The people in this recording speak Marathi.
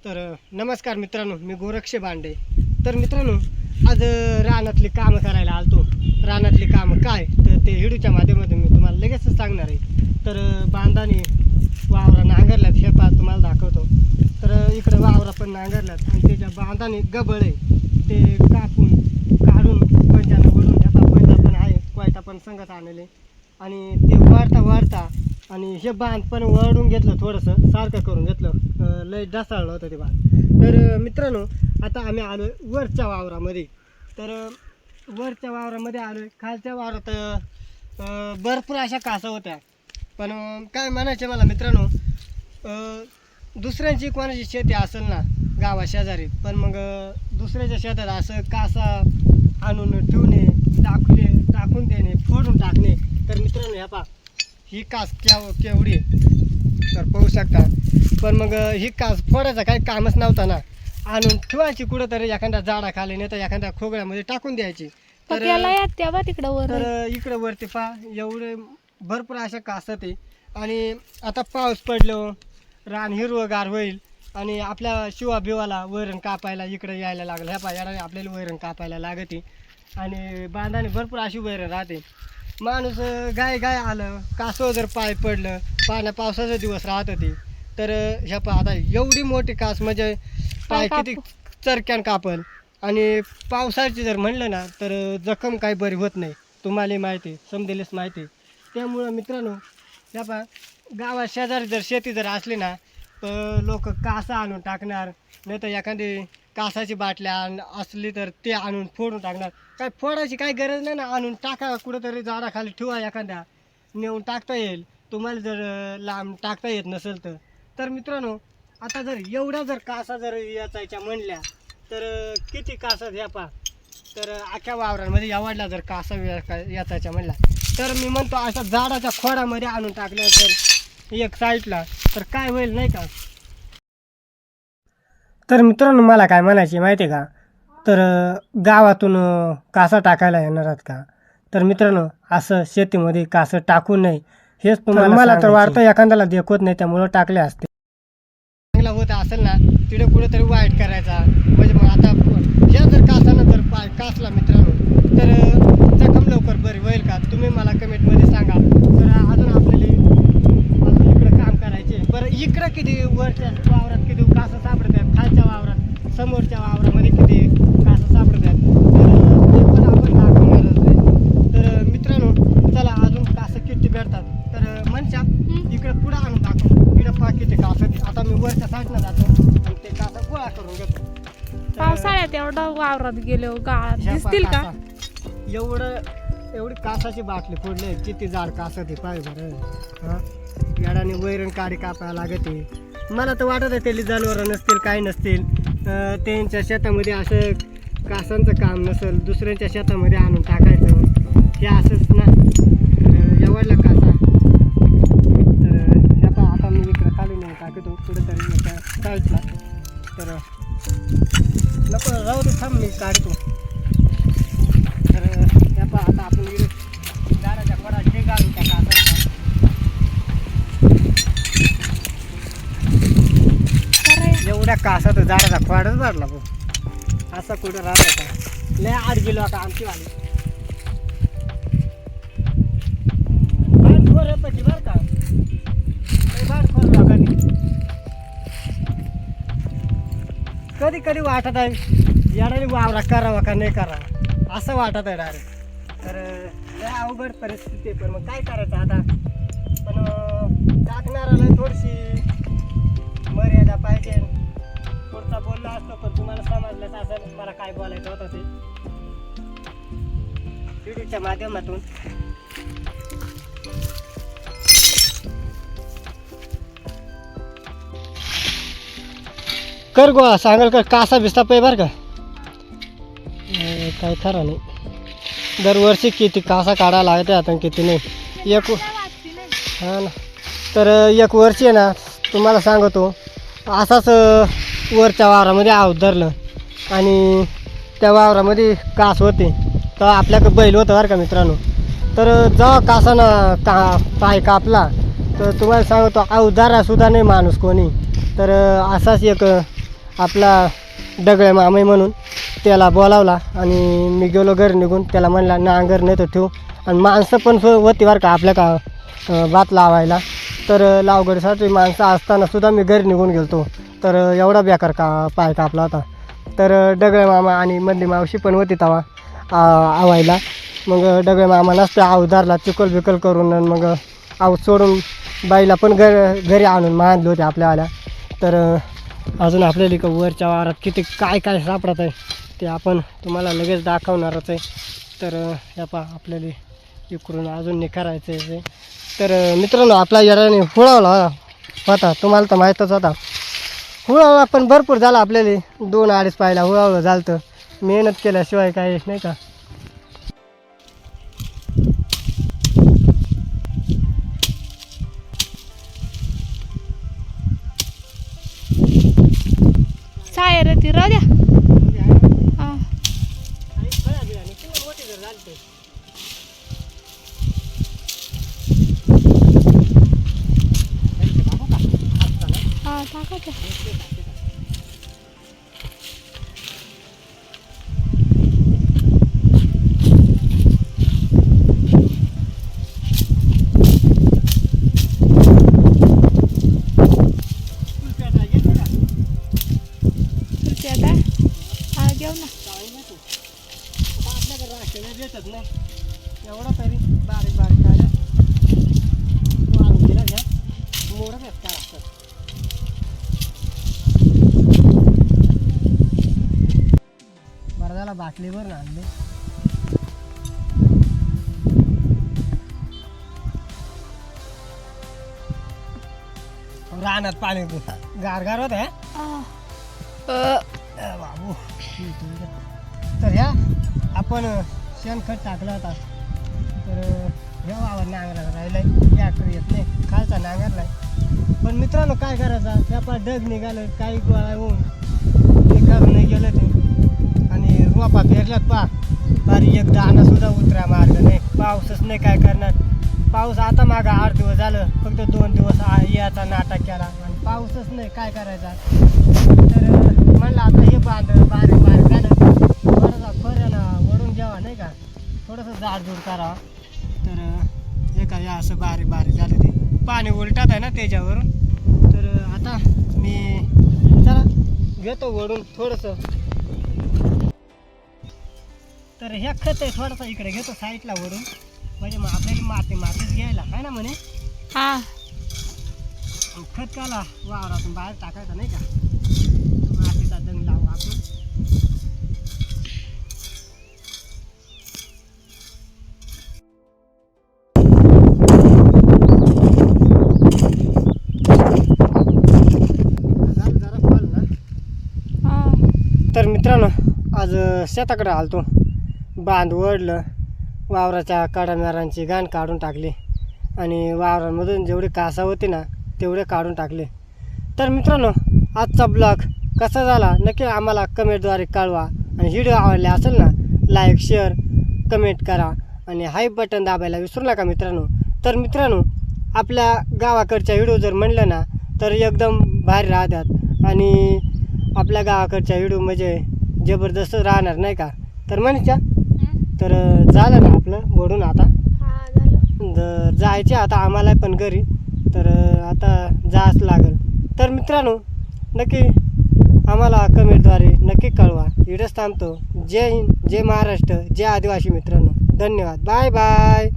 तर नमस्कार मित्रांनो, मी गोरक्षे बांडे. तर मित्रांनो, आज रानातली कामं करायला आलतो. रानातली कामं काय तर ते व्हिडिओच्या माध्यमातून मी तुम्हाला लगेचच सांगणार आहे. तर बांधाने वावरा नांगरल्यात, हे पहा तुम्हाला दाखवतो. तर इकडे वावरा पण नांगरल्यात आणि त्याच्या बांधाने गबळ आहे ते कापून काढून पंजानं वळून, हे पहा पंजा पण आहे, कोयता पण संगत आणले आणि ते वाढता आणि हे बांध पण वळून घेतलं, थोडंसं सारखं करून घेतलं. लय ढासळलं होतं ते बांध. तर मित्रांनो, आता आम्ही आलो वरच्या वावरामध्ये. तर वरच्या वावरामध्ये आलो आहे. खालच्या वावरात भरपूर अशा कासं होत्या, पण काय म्हणायचे मला मित्रांनो, दुसऱ्यांची कोणाची शेती असेल ना गावा शेजारी, पण मग दुसऱ्याच्या शेतात असं कासा आणून ठेवणे, टाकून देणे, फोडून टाकणे. तर मित्रांनो, ह्या पहा ही कास केवढी आहे तर पाहू शकता. पण मग ही कास फोडायचा काही कामच नव्हता ना, आणून ठेवायची कुठंतरी एखाद्या झाडाखाली, नाही तर एखाद्या खोगड्यामध्ये टाकून द्यायची. तर इकडं वरती पहा एवढे भरपूर अशा कासत आहे. आणि आता पाऊस पडलो, रान हिरवगार होईल आणि आपल्या शिवा बिवाला वैरण कापायला इकडे यायला लागलं. ह्या पायाने आपल्याला वैरण कापायला लागते आणि बांधाने भरपूर अशी वैरण राहते. माणूस गाय आलं, कासव जर पाय पडलं, पावसाचा दिवस राहत होती, तर ह्या पहा आता एवढी मोठी कास म्हणजे पाय किती चरक्यान कापल. आणि पावसाची जर म्हणलं ना तर जखम काही बरी होत नाही, तुम्हाला माहिती, समजेलच माहिती. त्यामुळं मित्रांनो, ह्या पहा गावात शेजारी जर शेती जर असली ना तर लोक कासा आणून टाकणार, नाही तर एखादी कासाची बाटल्या असली तर ते आणून फोडून टाकणार. काय फोडायची काही गरज नाही ना, आणून टाका कुठंतरी झाडाखाली ठेवा, एखाद्या नेऊन टाकता येईल. तुम्हाला जर लांब टाकता येत नसेल तर मित्रांनो, आता जर एवढ्या जर कासा जर याचायच्या म्हणल्या तर किती कासा ह्या पहा. तर अख्ख्या वावरांमध्ये एवढल्या जर कासा याचायच्या म्हणल्या तर मी म्हणतो अशा झाडाच्या खोडामध्ये आणून टाकल्या तर एक साईडला तर काय होईल नाही का. तर मित्रांनो, मला काय म्हणायचे माहिती आहे का, तर गावातून कासा टाकायला येणार आहात का, तर मित्रांनो असं शेतीमध्ये कासं टाकू नये, हेच तुम्हाला. मला तर वाटतं एखाद्याला देखवत नाही, त्यामुळं टाकले असते. चांगला होत असेल ना तिथे कुठेतरी वाईट करायचा, म्हणजे मग आता ह्या जर कासानं जर पाय कासला मित्रांनो तर जखम लवकर बरी होईल का, तुम्ही मला कमेंटमध्ये सांगा. तर अजून आपल्याला इकडं काम करायचे. बरं, इकडं किती वरच्या वावरात किती कासं सापडत आहेत, खालच्या वावरात समोरच्या वावरामध्ये किती कासं सापडत आहेत, तर ते पण आपण दाखवणारच आहे. तर मित्रांनो, चला अजून कासं किती भेटतात तर म्हणशात इकडं पुढं आणून दाखव. इकडं पहा किती कासं. आता मी वरच्या साईडला जातो आणि ते कासं गोळा करून घेतो. पावसाळ्यात एवढं वावरात गेलो गाळात दिसतील का, एवढी कासाची बाटली फोडली, किती जाड कासं ते पाहिजे बरं. हां, याडाने वैरण काडी कापायला लागते. मला तर वाटत आहे त्याला जनावरं नसतील, काही नसतील, त्यांच्या शेतामध्ये असं कासांचं काम नसेल, दुसऱ्यांच्या शेतामध्ये आणून टाकायचं, हे असंच ना. एवढला कासा तर ह्या पहा आता मी इकडं खाली नेऊन टाकतो कुठेतरी एका साईडला. तर नको राहू दे, थांब मी काढतो. तर ह्या पहा आता आपण इकडे झाडाच्या खोडात हे घालू त्या कासांचा. एवढ्या कासा तर झाडाचा खोडच भरला भाऊ, असा कुठं राहत होता. लय 8 किलो का आमची वाली भाडखोर आहे पची बरं का, भाडखोर लोकांनी. कधी कधी वाटत आहे याडाने वावरा करावा का नाही करावा असं वाटत आहे डायरेक्ट. तर लय अवघड परिस्थिती आहे, पण मग काय करायचं आता. पण टाकणाऱ्याला थोडीशी मर्यादा पाहिजे. पुढचा बोलला असतो पण तुम्हाला समजलंच असेल मला काय बोलायचं होतं ते व्हिडिओच्या माध्यमातून. कर गोळा सांगाल का कासा भिस्ता पे बरं का, काय खरं नाही. दरवर्षी किती कासा काढायला लागते आता किती नाही एक. हां ना, तर एक वर्षी आहे ना तुम्हाला सांगतो असाच वरच्या वावरामध्ये आऊत धरलं आणि त्या वावरामध्ये कास होते. तर आपल्याकडे बैल होतं बरं का मित्रांनो. तर जेव्हा कासानं पाय कापला तर तुम्हाला सांगतो अवधारासुद्धा नाही माणूस कोणी. तर असाच एक आपला दगळे मामे म्हणून त्याला बोलावला आणि मी गेलो घरी निघून. त्याला म्हणला नांगर नाही तर ठेवू. आणि माणसं पण होती बरं का आपल्या का भात लावायला. तर लावगडीसाठी माणसं असताना सुद्धा मी घरी निघून गेलो. तर एवढा बेकार पाय कापला होता. तर दगळे मामा आणि मधली मावशी पण होती तवा आवायला. मग दगळे मामा नसते आऊ धरला चिकल बिकल करून. आणि मग आऊ सोडून बाईला पण घरी आणून मांडले होते आपल्याला. तर अजून आपल्याला का वरच्या वारात किती काय काय सापडत आहे ते आपण तुम्हाला लगेच दाखवणारच आहे. तर ह्या पहा आपल्याला इकडून अजून निखारायचं आहे. तर मित्रांनो आपला याने हुळावला होता, तुम्हाला तर माहीतच होता. हुळावला पण भरपूर झाला आपल्याला. 2-2.5 पायला हुळावलं झालं. तर मेहनत केल्याशिवाय काही नाही का. सायर ती राहू द्या. हा. हा टाका ते. सुरती आता हा घेऊ ना. आपल्याकडे राखेला भेटत नाही एवढा तरी बारीक बारीक काय वाळून गेला घ्या मोडत आहेत काय असतात. बरं झाला बाटलीवर आणले. रानात पाणी गारगार होत आहे बाबू. तर ह्या आपण शेणखत टाकला होता. तर ह्या वावर नांगरला राहिलाय. ट्रॅक्टर येत नाही खालचा नांगरलाय. पण मित्रांनो काय करायचा त्या पा डग निघालं काही गोळा होऊन ते करून नाही गेलं ते. आणि रोपा पेरल्यात पा बारी एक दाणासुद्धा उतरा मार्ग नाही. पाऊसच नाही काय करणार. पाऊस आता मागं 8 दिवस झालं फक्त 2 दिवस याचा नाटक केला आणि पाऊसच नाही काय करायचा. तर म्हणलं आता हे बारीक बारीक झालं थोडासा खोऱ्यानं वडून घ्यावा नाही का. थोडंसं जाडजूड करावा. तर हे काय असं बारीक बारीक झालं ते पाणी उलटत आहे ना त्याच्यावरून. तर आता मी चला घेतो वडून थोडंसं. तर ह्या खत आहे थोडासा इकडे घेतो साईडला वडून. म्हणजे मग आपल्याला मातीच घ्यायला काय ना म्हणे. हा खत काला वावरातून बाहेर टाकायचा नाही का. मातीचा दंग लावू आपण. तर मित्रांनो आज शेताकडे आलतो. बांध ओढलं. वावराच्या काडामेरांची घाण काढून टाकली आणि वावरांमधून जेवढे कासा होते ना तेवढे काढून टाकले. तर मित्रांनो आजचा ब्लॉग कसा झाला नक्की आम्हाला कमेंटद्वारे कळवा. आणि व्हिडिओ आवडले असेल ना लाईक शेअर कमेंट करा आणि हाय बटन दाबायला विसरू नका मित्रांनो. तर मित्रांनो आपल्या गावाकडच्या व्हिडिओ जर म्हणलं ना तर एकदम भारी राहतात. आणि आपल्या गावाकडच्या व्हिडिओ म्हणजे जबरदस्त राहणार नाही का. तर म्हणच्या तर झालं ना आपलं वडून आता. हा झालं. जायचे आता आम्हाला पण घरी. तर आता जाच लागेल. तर मित्रांनो नक्की आम्हाला कमेंटद्वारे नक्की कळवा. व्हिडिओ थांबतो. जय हिंद जय महाराष्ट्र जय आदिवासी मित्रांनो. धन्यवाद. Bye bye.